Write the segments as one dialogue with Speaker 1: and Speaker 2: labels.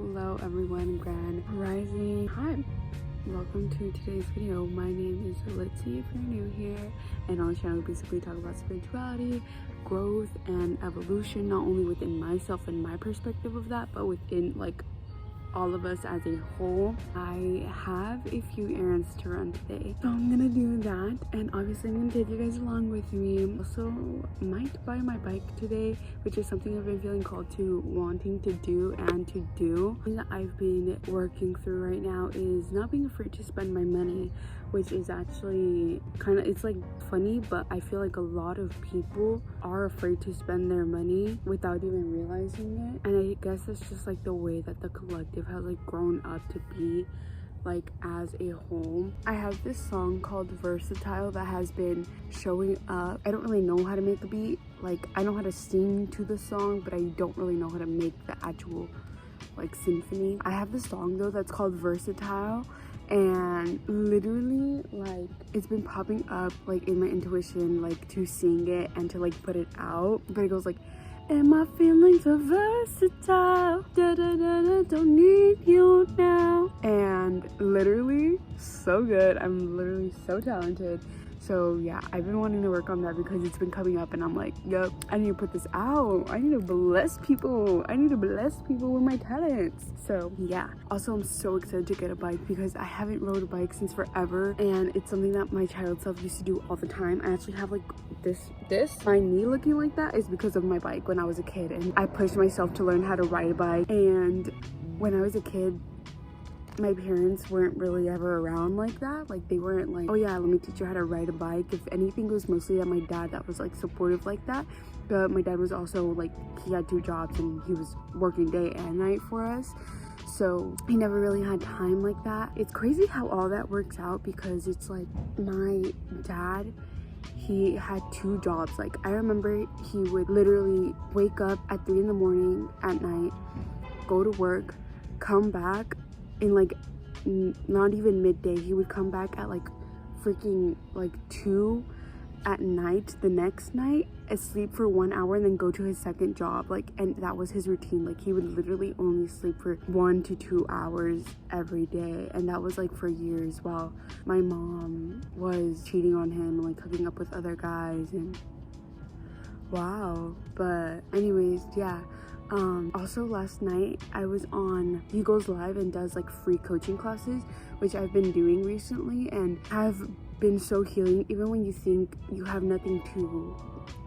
Speaker 1: Hello everyone, Grand Rising. Hi, welcome to today's video. My name is Litzy if you're new here, and on the channel we basically talk about spirituality, growth, and evolution, not only within myself and my perspective of that, but within like all of us as a whole. I have a few errands to run today, so I'm gonna do that, and obviously I'm gonna take you guys along with me. Also might buy my bike today, which is something I've been feeling called to wanting to do and to do. Something that I've been working through right now is not being afraid to spend my money, which is actually kind of, it's like funny, but I feel like a lot of people are afraid to spend their money without even realizing it. And I guess it's just like the way that the collective has like grown up to be like as a whole. I have this song called Versatile that has been showing up. I don't really know how to make a beat. Like I know how to sing to the song, but I don't really know how to make the actual like symphony. I have this song though that's called Versatile, and literally like it's been popping up like in my intuition, like to sing it and to like put it out. But it goes like, and my feelings are versatile, da, da, da, da, don't need you now. And literally so good. I'm literally so talented. So yeah, I've been wanting to work on that because it's been coming up and I'm like, yep, I need to put this out. I need to bless people. I need to bless people with my talents. So yeah, also I'm so excited to get a bike because I haven't rode a bike since forever, and it's something that my child self used to do all the time. I actually have like this my knee looking like that is because of my bike when I was a kid, and I pushed myself to learn how to ride a bike. And when I was a kid, my parents weren't really ever around like that. Like they weren't like, oh yeah, let me teach you how to ride a bike. If anything, it was mostly that my dad that was like supportive like that. But my dad was also like, he had 2 jobs and he was working day and night for us, so he never really had time like that. It's crazy how all that works out because it's like my dad, he had 2 jobs. Like I remember he would literally wake up at 3 in the morning at night, go to work, come back in like not even midday. He would come back at like freaking like 2 at night the next night, sleep for 1 hour, and then go to his second job. Like, and that was his routine. Like he would literally only sleep for 1 to 2 hours every day, and that was like for years while my mom was cheating on him, like hooking up with other guys. And wow. But anyways, yeah. Also last night I was on, he goes live and does like free coaching classes, which I've been doing recently and have been so healing. Even when you think you have nothing to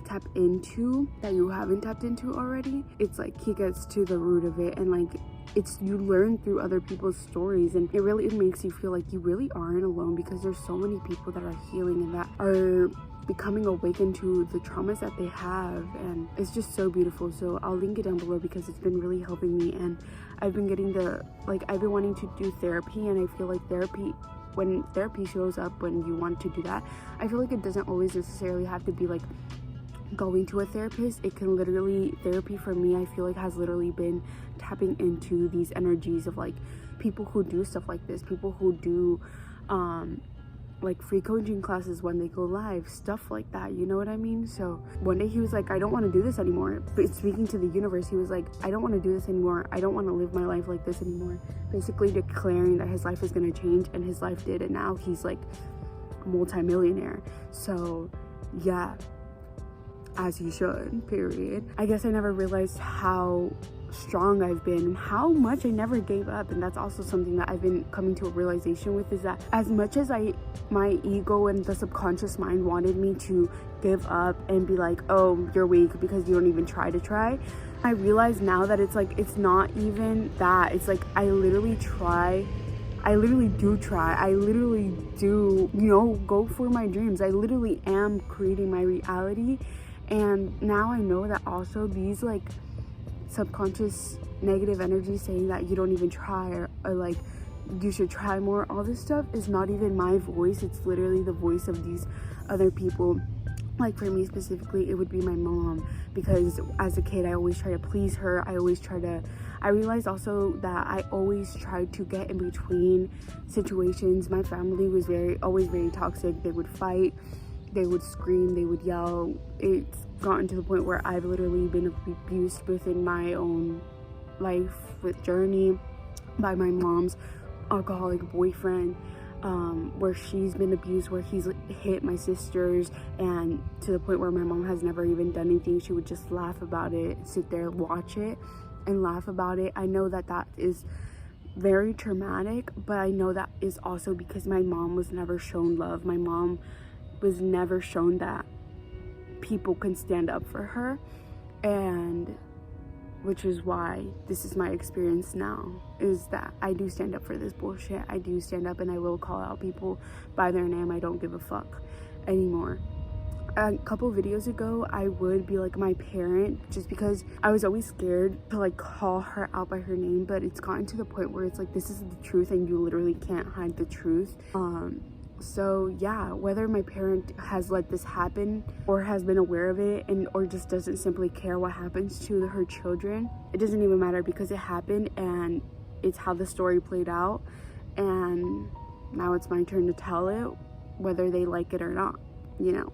Speaker 1: tap into that you haven't tapped into already, it's like he gets to the root of it, and like it's, you learn through other people's stories, and it makes you feel like you really aren't alone because there's so many people that are healing and that are becoming awakened to the traumas that they have, and it's just so beautiful. So I'll link it down below because it's been really helping me, and I've been getting I've been wanting to do therapy, and I feel like when therapy shows up when you want to do that, I feel like it doesn't always necessarily have to be like going to a therapist. It can literally, therapy for me, I feel like has literally been tapping into these energies of like people who do stuff like this, people who do like free coaching classes when they go live, stuff like that, you know what I mean? So one day he was like, I don't want to do this anymore. But speaking to the universe, he was like, I don't want to do this anymore. I don't want to live my life like this anymore. Basically declaring that his life is going to change, and his life did, and now he's like a multi-millionaire. So yeah, as he should, period. I guess I never realized how strong I've been and how much I never gave up. And that's also something that I've been coming to a realization with, is that as much as my ego and the subconscious mind wanted me to give up and be like, oh, you're weak because you don't even try, I realize now that it's like, it's not even that. It's like I literally try, I literally do try, I literally do, you know, go for my dreams. I literally am creating my reality. And now I know that also these like subconscious negative energy saying that you don't even try, or like you should try more, all this stuff is not even my voice. It's literally the voice of these other people. Like for me specifically, it would be my mom, because as a kid I always try to please her. I realized also that I always tried to get in between situations. My family was always very toxic. They would fight, they would scream, they would yell. It's gotten to the point where I've literally been abused within my own life with journey, by my mom's alcoholic boyfriend, where she's been abused, where he's hit my sisters, and to the point where my mom has never even done anything. She would just laugh about it, sit there, watch it, and laugh about it. I know that that is very traumatic, but I know that is also because my mom was never shown love. My mom was never shown that people can stand up for her, and which is why this is my experience now, is that I do stand up for this bullshit. I do stand up and I will call out people by their name. I don't give a fuck anymore. A couple videos ago, I would be like my parent, just because I was always scared to like call her out by her name, but it's gotten to the point where it's like, this is the truth and you literally can't hide the truth. So yeah, whether my parent has let this happen or has been aware of it and or just doesn't simply care what happens to her children, it doesn't even matter, because it happened and it's how the story played out, and now it's my turn to tell it, whether they like it or not. You know,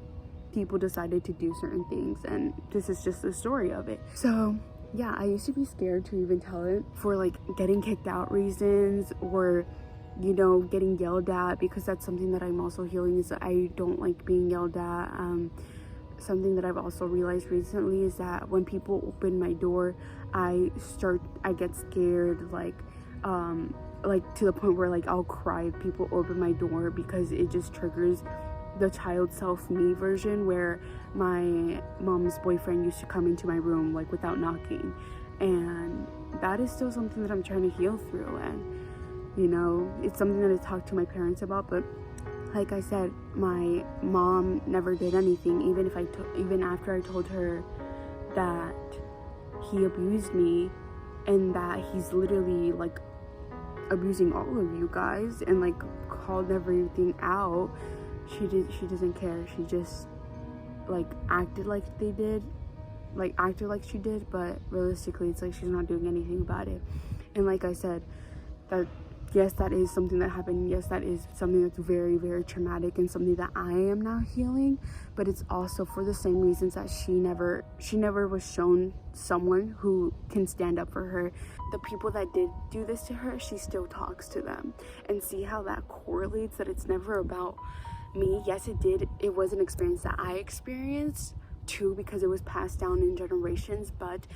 Speaker 1: people decided to do certain things, and this is just the story of it. So yeah, I used to be scared to even tell it for like getting kicked out reasons, or you know, getting yelled at, because that's something that I'm also healing, is that I don't like being yelled at. Something that I've also realized recently is that when people open my door, I get scared, like to the point where like I'll cry if people open my door, because it just triggers the child self me version, where my mom's boyfriend used to come into my room like without knocking, and that is still something that I'm trying to heal through. And you know, it's something that I talked to my parents about, but like I said, my mom never did anything. Even after I told her that he abused me and that he's literally like abusing all of you guys, and like called everything out, she doesn't care. She just like acted like she did, but realistically it's like she's not doing anything about it. And like I said, that yes, that is something that happened. Yes, that is something that's very, very traumatic and something that I am now healing. But it's also for the same reasons that she never was shown someone who can stand up for her. The people that did do this to her, she still talks to them. And see how that correlates, that it's never about me. Yes, it was an experience that I experienced too, because it was passed down in generations. But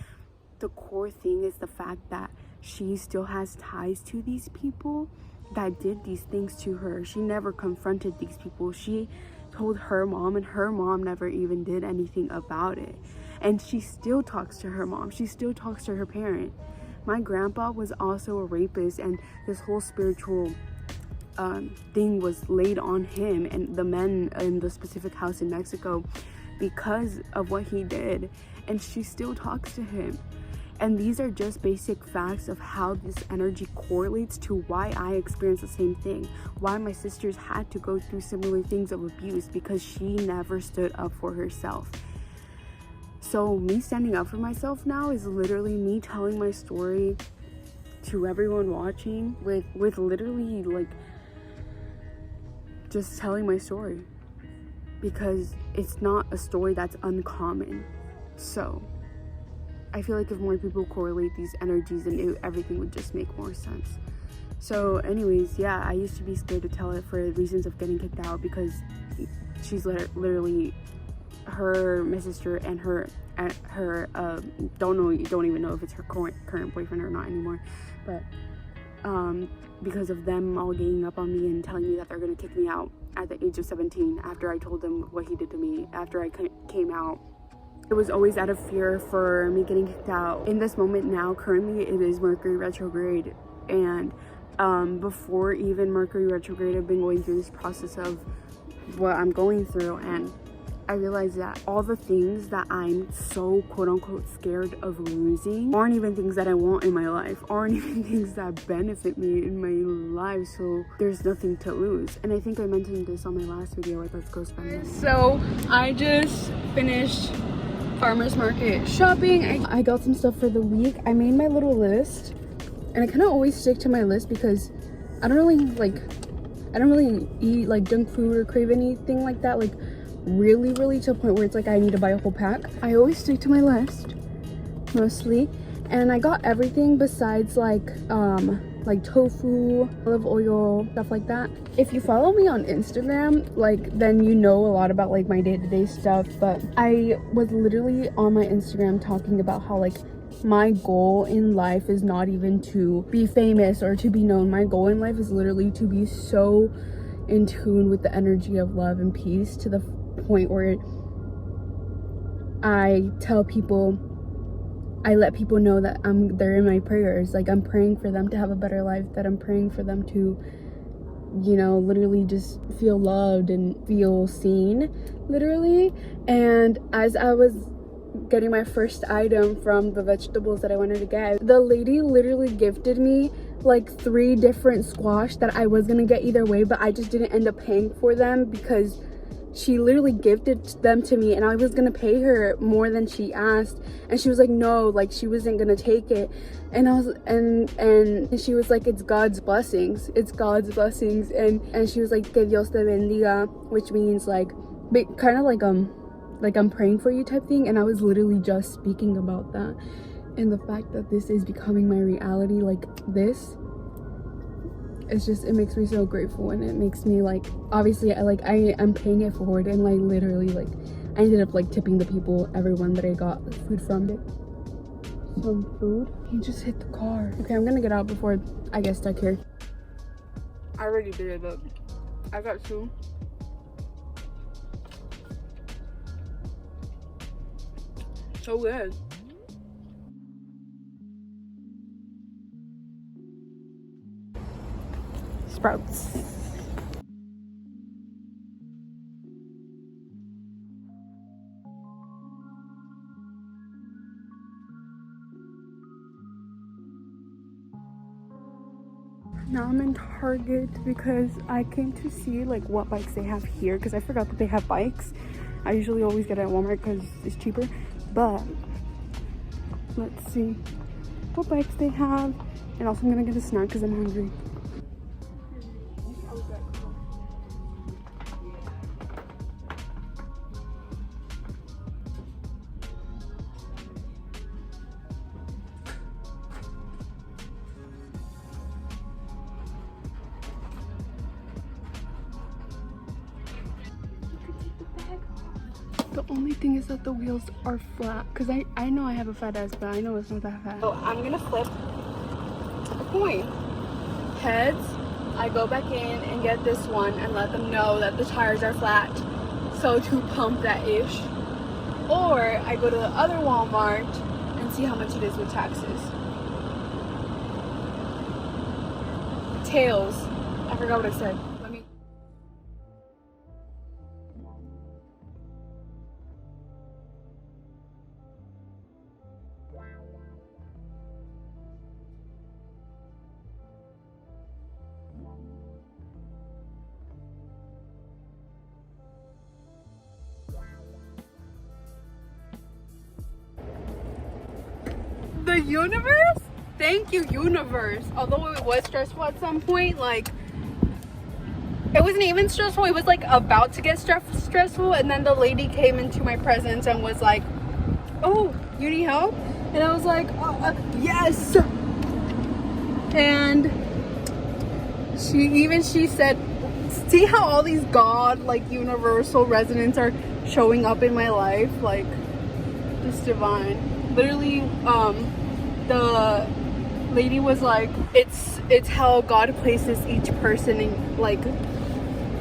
Speaker 1: the core thing is the fact that she still has ties to these people that did these things to her. She never confronted these people. She told her mom, and her mom never even did anything about it. And she still talks to her mom. She still talks to her parent. My grandpa was also a rapist, and this whole spiritual thing was laid on him and the men in the specific house in Mexico because of what he did. And she still talks to him. And these are just basic facts of how this energy correlates to why I experienced the same thing, why my sisters had to go through similar things of abuse, because she never stood up for herself. So me standing up for myself now is literally me telling my story to everyone watching, with literally like just telling my story, because it's not a story that's uncommon. So I feel like if more people correlate these energies, then everything would just make more sense. So anyways, yeah, I used to be scared to tell it for reasons of getting kicked out, because she's literally, my sister and her don't even know if it's her current boyfriend or not anymore, but because of them all ganging up on me and telling me that they're gonna kick me out at the age of 17 after I told them what he did to me after I came out. It was always out of fear for me getting kicked out. In this moment now, currently it is Mercury retrograde, and before even Mercury retrograde, I've been going through this process of what I'm going through, and I realized that all the things that I'm so quote-unquote scared of losing aren't even things that I want in my life, aren't even things that benefit me in my life, so there's nothing to lose. And I think I mentioned this on my last video, like, let's go spend money. So I just finished farmers market shopping. I got some stuff for the week. I made my little list, and I kind of always stick to my list because I don't really eat like junk food or crave anything like that, like really to a point where it's like I need to buy a whole pack. I always stick to my list mostly, and I got everything besides like tofu, olive oil, stuff like that. If you follow me on Instagram, like, then you know a lot about like my day-to-day stuff. But I was literally on my Instagram talking about how like my goal in life is not even to be famous or to be known. My goal in life is literally to be so in tune with the energy of love and peace, to the point where I tell people, I let people know that they're in my prayers. Like, I'm praying for them to have a better life, that I'm praying for them to, you know, literally just feel loved and feel seen, literally. And as I was getting my first item from the vegetables that I wanted to get, the lady literally gifted me like 3 different squash that I was gonna get either way, but I just didn't end up paying for them because she literally gifted them to me, and I was gonna pay her more than she asked, and she was like, no, like, she wasn't gonna take it. And I was, and she was like, it's God's blessings, it's God's blessings. And she was like, que Dios te bendiga, which means like kind of like I'm praying for you type thing. And I was literally just speaking about that, and the fact that this is becoming my reality, like this, it's just, it makes me so grateful. And it makes me like, obviously I'm paying it forward, and like literally like I ended up like tipping the people, everyone that I got food from. Some food. He just hit the car. Okay, I'm gonna get out before I get stuck here. I already did it, but I got 2. So good. Sprouts. Now I'm in Target because I came to see like what bikes they have here, because I forgot that they have bikes. I usually always get it at Walmart because it's cheaper, but let's see what bikes they have. And also I'm gonna get a snack because I'm hungry. The only thing is that the wheels are flat, because I know I have a fat ass, but I know it's not that fat. So I'm gonna flip a coin. Heads, I go back in and get this one and let them know that the tires are flat, so to pump that ish. Or I go to the other Walmart and see how much it is with taxes. Tails, I forgot what I said. The universe? Thank you, universe. Although it was stressful at some point, like, it wasn't even stressful, it was like about to get stressful, and then the lady came into my presence and was like, oh, you need help? And I was like, yes. And she said, see how all these God, like, universal resonance are showing up in my life? Like, just divine. Literally, the lady was like, it's how God places each person in, like,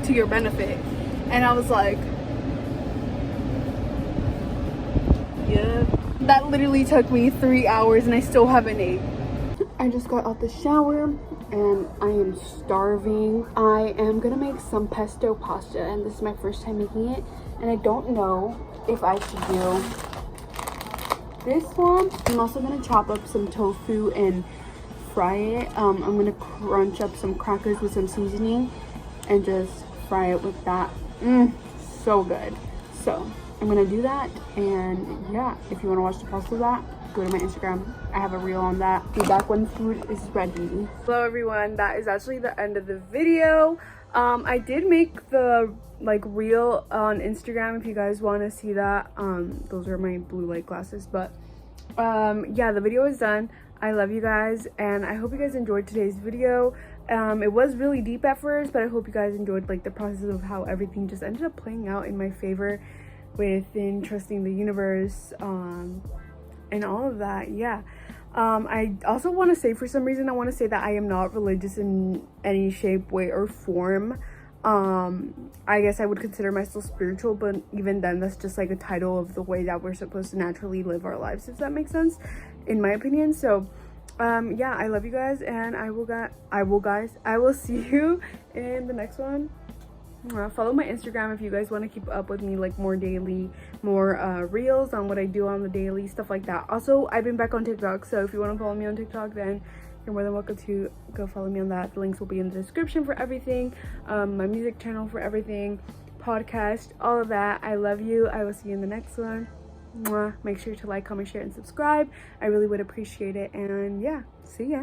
Speaker 1: to your benefit. And I was like, yeah. That literally took me 3 hours and I still haven't ate. I just got out the shower and I am starving. I am gonna make some pesto pasta, and this is my first time making it, and I don't know if I should do this one. I'm also gonna chop up some tofu and fry it. I'm gonna crunch up some crackers with some seasoning and just fry it with that. So good. So I'm gonna do that, and yeah, if you want to watch the process of that, go to my Instagram. I have a reel on that. Be back when food is ready. Hello everyone, that is actually the end of the video. I did make the like reel on Instagram if you guys want to see that. Those are my blue light glasses, but yeah, the video is done. I love you guys, and I hope you guys enjoyed today's video. It was really deep at first, but I hope you guys enjoyed like the process of how everything just ended up playing out in my favor within trusting the universe, and all of that. Yeah. I also want to say, for some reason, I want to say that I am not religious in any shape, way, or form. I guess I would consider myself spiritual, but even then, that's just like a title of the way that we're supposed to naturally live our lives, if that makes sense, in my opinion. So yeah, I love you guys, and I will see you in the next one. Follow my Instagram if you guys want to keep up with me, like more daily, more reels on what I do on the daily, stuff like that. Also, I've been back on TikTok, so if you want to follow me on TikTok, then you're more than welcome to go follow me on that. The links will be in the description for everything, my music channel for everything, podcast, all of that. I love you. I will see you in the next one. Mwah. Make sure to like, comment, share, and subscribe. I really would appreciate it. And yeah, see ya.